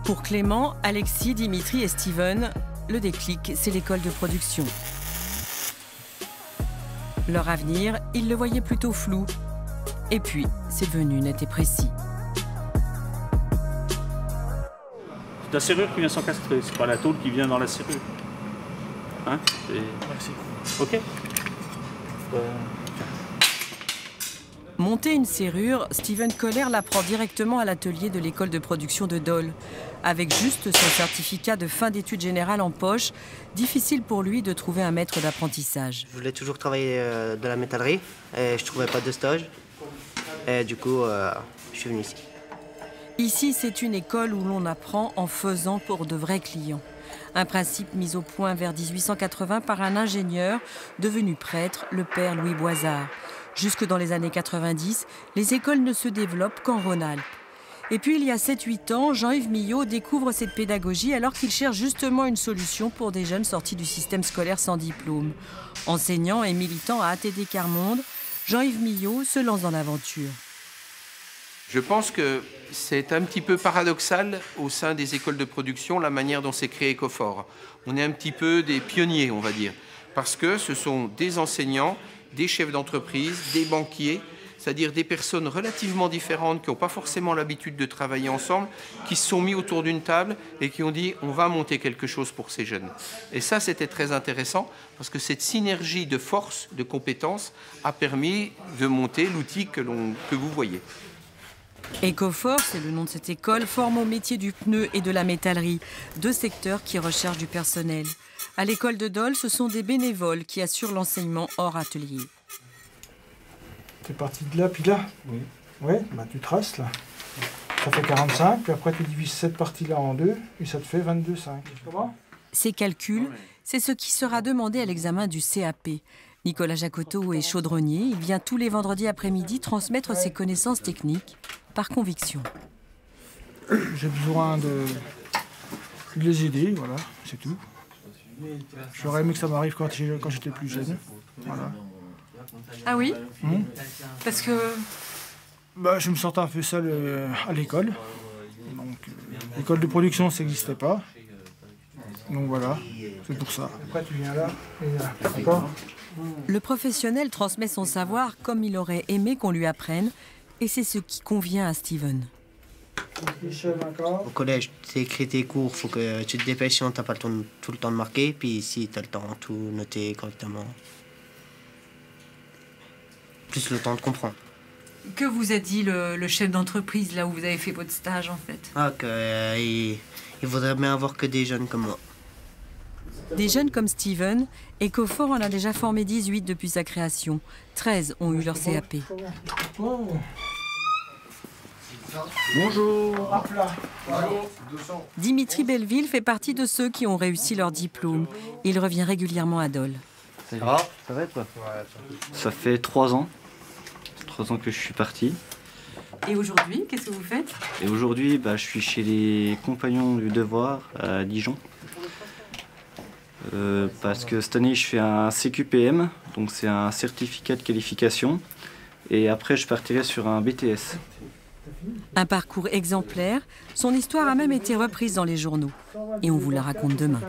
Pour Clément, Alexis, Dimitri et Steven, le déclic, c'est l'école de production. Leur avenir, ils le voyaient plutôt flou. Et puis, c'est devenu net et précis. C'est la serrure qui vient s'encastrer, c'est pas la tôle qui vient dans la serrure. Hein? Merci. Ok. Monter une serrure, Steven Koller l'apprend directement à l'atelier de l'école de production de Dole. Avec juste son certificat de fin d'études générales en poche, difficile pour lui de trouver un maître d'apprentissage. Je voulais toujours travailler de la métallerie et je ne trouvais pas de stage. Et du coup, je suis venu ici. Ici, c'est une école où l'on apprend en faisant pour de vrais clients. Un principe mis au point vers 1880 par un ingénieur devenu prêtre, le père Louis Boisard. Jusque dans les années 90, les écoles ne se développent qu'en Rhône-Alpes. Et puis, il y a 7-8 ans, Jean-Yves Millot découvre cette pédagogie alors qu'il cherche justement une solution pour des jeunes sortis du système scolaire sans diplôme. Enseignant et militant à ATD Carmonde, Jean-Yves Millot se lance dans l'aventure. Je pense que c'est un petit peu paradoxal au sein des écoles de production, la manière dont s'est créé Ecofort. On est un petit peu des pionniers, on va dire, parce que ce sont des enseignants, des chefs d'entreprise, des banquiers, c'est-à-dire des personnes relativement différentes qui n'ont pas forcément l'habitude de travailler ensemble, qui se sont mis autour d'une table et qui ont dit « on va monter quelque chose pour ces jeunes ». Et ça, c'était très intéressant parce que cette synergie de force, de compétences a permis de monter l'outil que vous voyez. Ecofort, c'est le nom de cette école, forme au métier du pneu et de la métallerie, deux secteurs qui recherchent du personnel. À l'école de Dole, ce sont des bénévoles qui assurent l'enseignement hors atelier. T'es parti de là, puis là? Oui. Ouais, bah tu traces là. Ça fait 45, puis après tu divises cette partie-là en deux, et ça te fait 22,5. Comment? Ces calculs, c'est ce qui sera demandé à l'examen du CAP. Nicolas Jacotot est chaudronnier. Il vient tous les vendredis après-midi transmettre ses connaissances techniques par conviction. J'ai besoin de les aider, voilà, c'est tout. J'aurais aimé que ça m'arrive quand j'étais plus jeune. Voilà. Ah oui? Parce que... Bah, je me sentais un peu seul à l'école. Donc, l'école de production, ça n'existait pas. Donc voilà, c'est pour ça. Après, tu viens là et là, d'accord? Le professionnel transmet son savoir comme il aurait aimé qu'on lui apprenne, et c'est ce qui convient à Steven. Au collège, tu écris tes cours, il faut que tu te dépêches sinon tu n'as pas tout le temps de marquer. Puis ici, tu as le temps de tout noter correctement. Plus le temps de comprendre. Que vous a dit le chef d'entreprise, là où vous avez fait votre stage, en fait? Ah, qu'il voudrait bien avoir que des jeunes comme moi. Des jeunes comme Steven, Ecofort en a déjà formé 18 depuis sa création. 13 ont eu leur CAP. Bonjour. Dimitri Belleville fait partie de ceux qui ont réussi leur diplôme. Il revient régulièrement à Dole. Ça va toi? Ça fait 3 ans. 3 ans que je suis parti. Et aujourd'hui, qu'est-ce que vous faites? Et aujourd'hui, je suis chez les Compagnons du Devoir à Dijon. Parce que cette année, je fais un CQPM, donc c'est un certificat de qualification. Et après, je partirai sur un BTS. Un parcours exemplaire, son histoire a même été reprise dans les journaux. Et on vous la raconte demain.